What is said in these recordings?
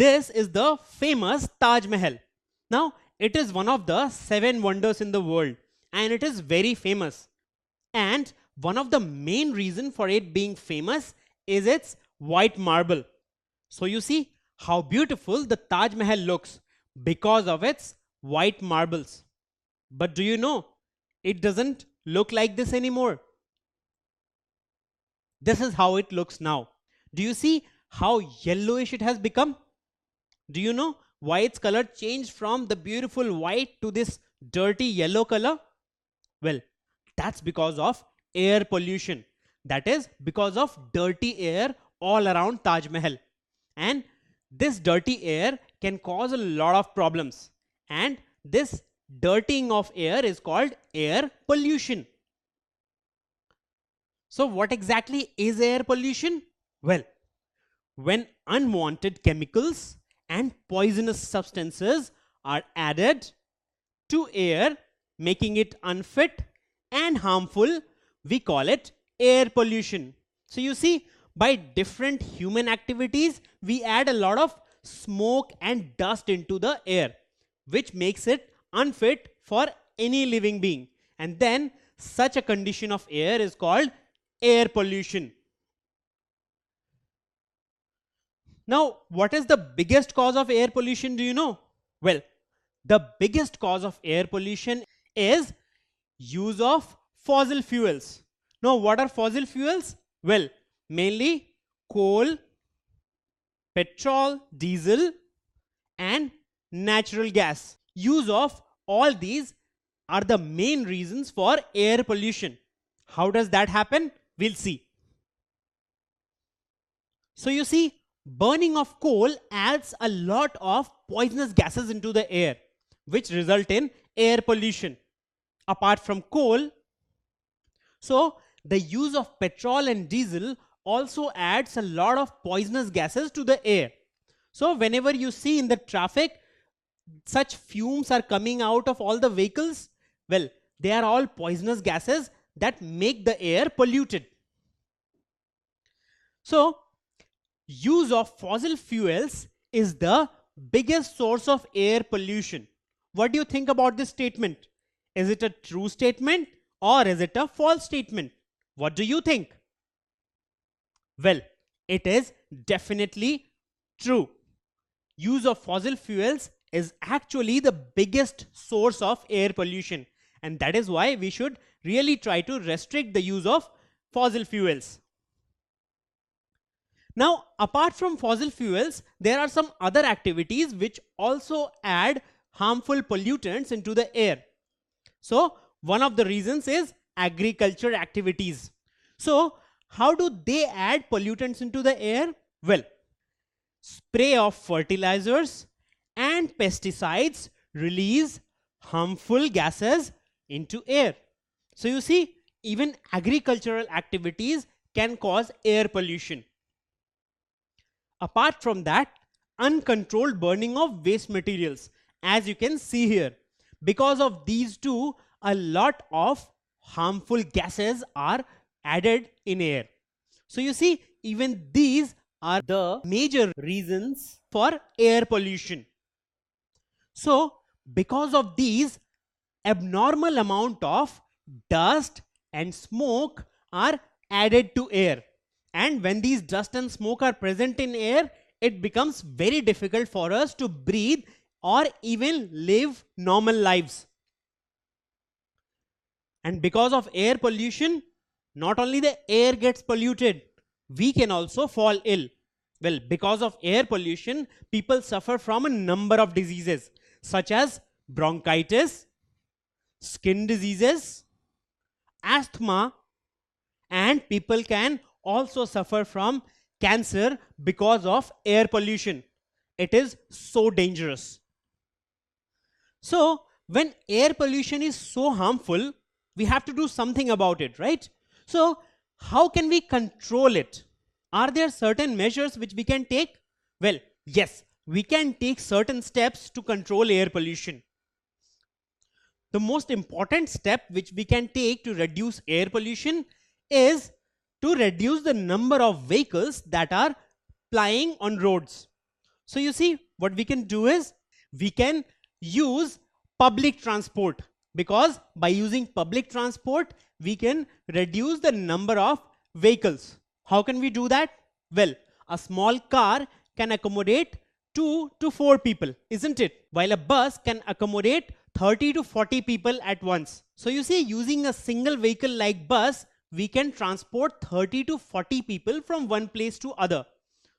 this is the famous Taj Mahal. Now, it is one of the 7 wonders in the world and it is very famous. And one of the main reason for it being famous is its white marble. So you see how beautiful the Taj Mahal looks because of its white marbles. But do you know, it doesn't look like this anymore. This is how it looks now. Do you see how yellowish it has become? Do you know why its color changed from the beautiful white to this dirty yellow color? Well, that's because of air pollution. That is because of dirty air all around Taj Mahal. And this dirty air can cause a lot of problems. And this dirtying of air is called air pollution. So what exactly is air pollution? Well, when unwanted chemicals and poisonous substances are added to air, making it unfit and harmful, we call it air pollution. So you see, by different human activities, we add a lot of smoke and dust into the air, which makes it unfit for any living being. And then such a condition of air is called air pollution. Now, what is the biggest cause of air pollution? Do you know? Well, the biggest cause of air pollution is use of fossil fuels. Now, what are fossil fuels? Well, mainly coal, petrol, diesel, and natural gas. Use of all these are the main reasons for air pollution. How does that happen? We'll see. So you see, burning of coal adds a lot of poisonous gases into the air, which result in air pollution. Apart from coal, so the use of petrol and diesel also adds a lot of poisonous gases to the air. So whenever you see in the traffic, such fumes are coming out of all the vehicles, well, they are all poisonous gases that make the air polluted. So, use of fossil fuels is the biggest source of air pollution. What do you think about this statement? Is it a true statement or is it a false statement? What do you think? Well, it is definitely true. Use of fossil fuels is actually the biggest source of air pollution, and that is why we should really try to restrict the use of fossil fuels. Now, apart from fossil fuels, there are some other activities which also add harmful pollutants into the air. So, one of the reasons is agriculture activities. So, how do they add pollutants into the air? Well, spray of fertilizers and pesticides release harmful gases into air. So you see, even agricultural activities can cause air pollution. Apart from that, uncontrolled burning of waste materials, as you can see here. Because of these two, a lot of harmful gases are added in air. So you see, even these are the major reasons for air pollution. So because of these, abnormal amount of dust and smoke are added to air. And when these dust and smoke are present in air, it becomes very difficult for us to breathe or even live normal lives. And because of air pollution, not only the air gets polluted, we can also fall ill. Well, because of air pollution, people suffer from a number of diseases such as bronchitis, skin diseases, asthma, and people can also suffer from cancer because of air pollution. It is so dangerous. So, when air pollution is so harmful, we have to do something about it, right? So, how can we control it? Are there certain measures which we can take? Well, yes, we can take certain steps to control air pollution. The most important step which we can take to reduce air pollution is to reduce the number of vehicles that are plying on roads. So you see, what we can do is we can use public transport, because by using public transport, we can reduce the number of vehicles. How can we do that? Well, a small car can accommodate 2 to 4 people, isn't it? While a bus can accommodate 30 to 40 people at once. So you see, using a single vehicle like bus, we can transport 30 to 40 people from one place to other.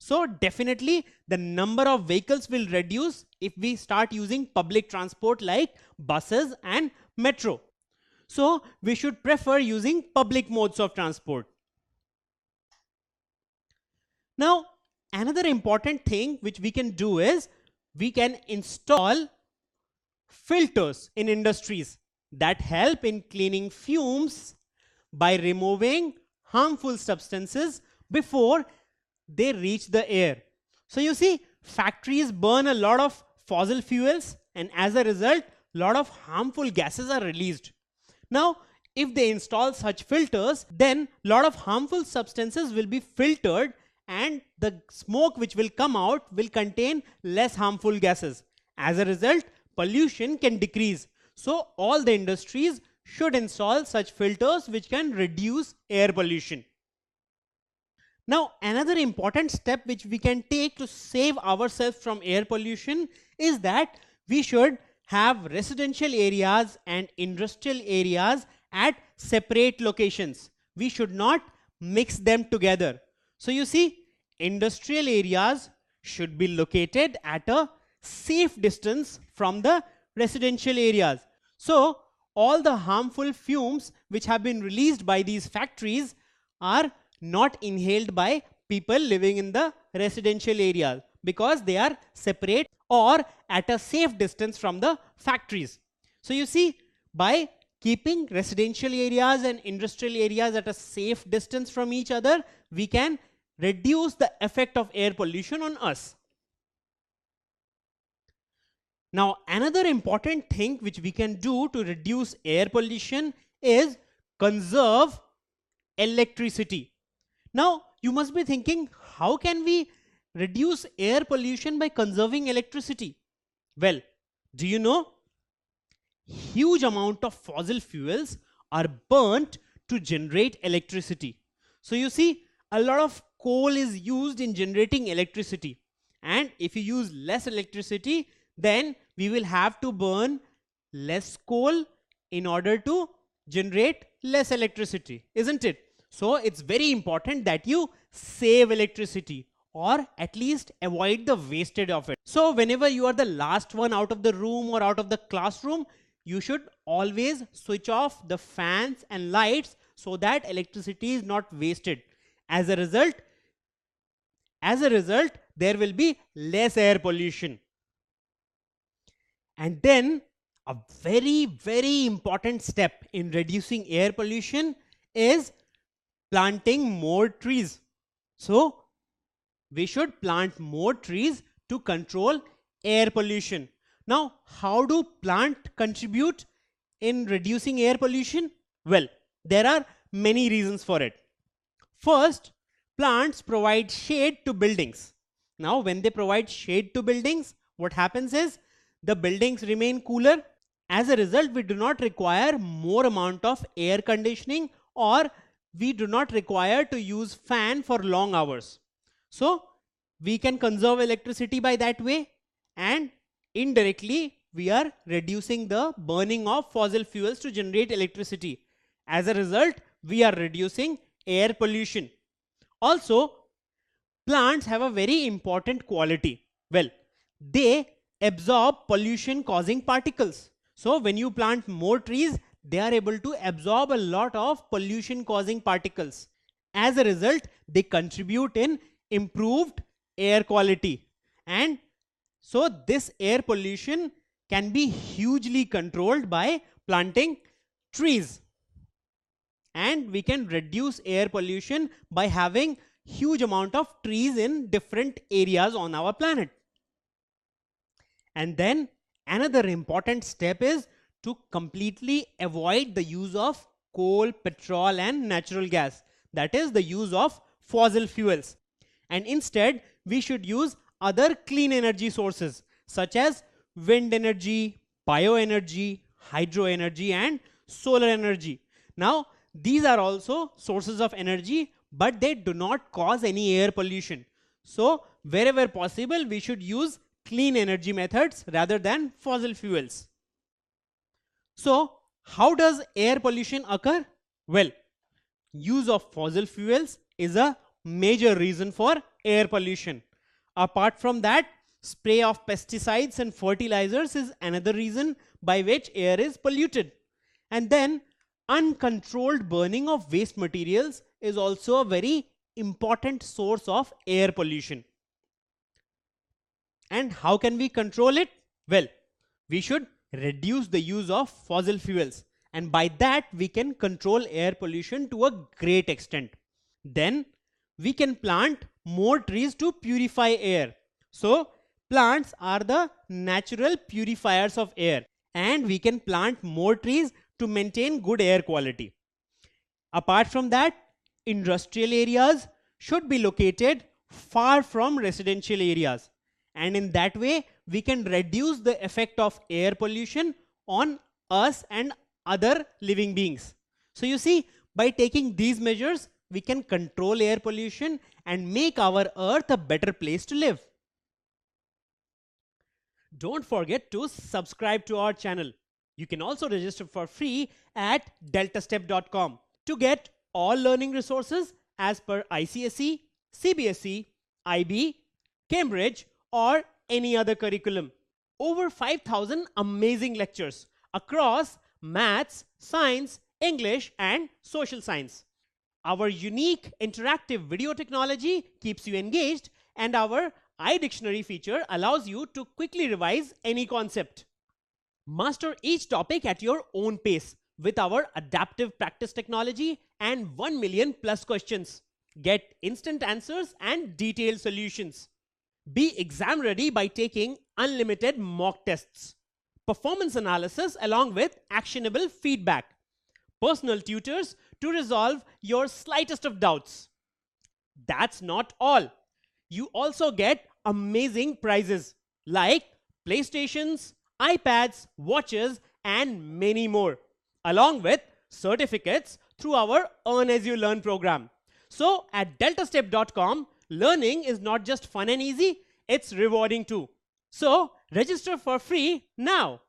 So definitely the number of vehicles will reduce if we start using public transport like buses and metro. So we should prefer using public modes of transport. Now, another important thing which we can do is we can install filters in industries that help in cleaning fumes by removing harmful substances before they reach the air. So you see, factories burn a lot of fossil fuels, and as a result, a lot of harmful gases are released. Now, if they install such filters, then a lot of harmful substances will be filtered, and the smoke which will come out will contain less harmful gases. As a result, pollution can decrease. So all the industries should install such filters which can reduce air pollution. Now, another important step which we can take to save ourselves from air pollution is that we should have residential areas and industrial areas at separate locations. We should not mix them together. So you see, industrial areas should be located at a safe distance from the residential areas. So all the harmful fumes which have been released by these factories are not inhaled by people living in the residential areas, because they are separate or at a safe distance from the factories. So you see, by keeping residential areas and industrial areas at a safe distance from each other, we can reduce the effect of air pollution on us. Now, another important thing which we can do to reduce air pollution is conserve electricity. Now, you must be thinking, how can we reduce air pollution by conserving electricity? Well, do you know? Huge amount of fossil fuels are burnt to generate electricity. So you see, a lot of coal is used in generating electricity. And if you use less electricity, then we will have to burn less coal in order to generate less electricity, isn't it? So it's very important that you save electricity, or at least avoid the wastage of it. So whenever you are the last one out of the room or out of the classroom, you should always switch off the fans and lights so that electricity is not wasted. As a result, there will be less air pollution. And then a very, very important step in reducing air pollution is planting more trees. So we should plant more trees to control air pollution. Now, how do plants contribute in reducing air pollution? Well, there are many reasons for it. First, plants provide shade to buildings. Now, when they provide shade to buildings, what happens is the buildings remain cooler. As a result, we do not require more amount of air conditioning, or we do not require to use fan for long hours. So we can conserve electricity by that way, and indirectly we are reducing the burning of fossil fuels to generate electricity. As a result, we are reducing air pollution. Also, plants have a very important quality. Well, they absorb pollution causing particles. So when you plant more trees, they are able to absorb a lot of pollution causing particles. As a result, they contribute in improved air quality. And so this air pollution can be hugely controlled by planting trees. And we can reduce air pollution by having huge amount of trees in different areas on our planet. And then another important step is to completely avoid the use of coal, petrol and natural gas. That is the use of fossil fuels. And instead, we should use other clean energy sources such as wind energy, bioenergy, hydro energy, and solar energy. Now, these are also sources of energy, but they do not cause any air pollution. So, wherever possible, we should use clean energy methods rather than fossil fuels. So, how does air pollution occur? Well, use of fossil fuels is a major reason for air pollution. Apart from that, spray of pesticides and fertilizers is another reason by which air is polluted. And then uncontrolled burning of waste materials is also a very important source of air pollution. And how can we control it? Well, we should reduce the use of fossil fuels, and by that we can control air pollution to a great extent. Then we can plant more trees to purify air. So plants are the natural purifiers of air, and we can plant more trees to maintain good air quality. Apart from that, industrial areas should be located far from residential areas, and in that way we can reduce the effect of air pollution on us and other living beings. So you see, by taking these measures, we can control air pollution and make our earth a better place to live. Don't forget to subscribe to our channel. You can also register for free at deltastep.com to get all learning resources as per ICSE, CBSE, IB, Cambridge, or any other curriculum. Over 5,000 amazing lectures across maths, science, English, and social science. Our unique interactive video technology keeps you engaged, and our iDictionary feature allows you to quickly revise any concept. Master each topic at your own pace with our adaptive practice technology and 1 million plus questions. Get instant answers and detailed solutions. Be exam ready by taking unlimited mock tests, performance analysis along with actionable feedback, personal tutors to resolve your slightest of doubts. That's not all. You also get amazing prizes like PlayStations, iPads, watches, and many more, along with certificates through our Earn As You Learn program. So at deltastep.com, learning is not just fun and easy, it's rewarding too. So register for free now.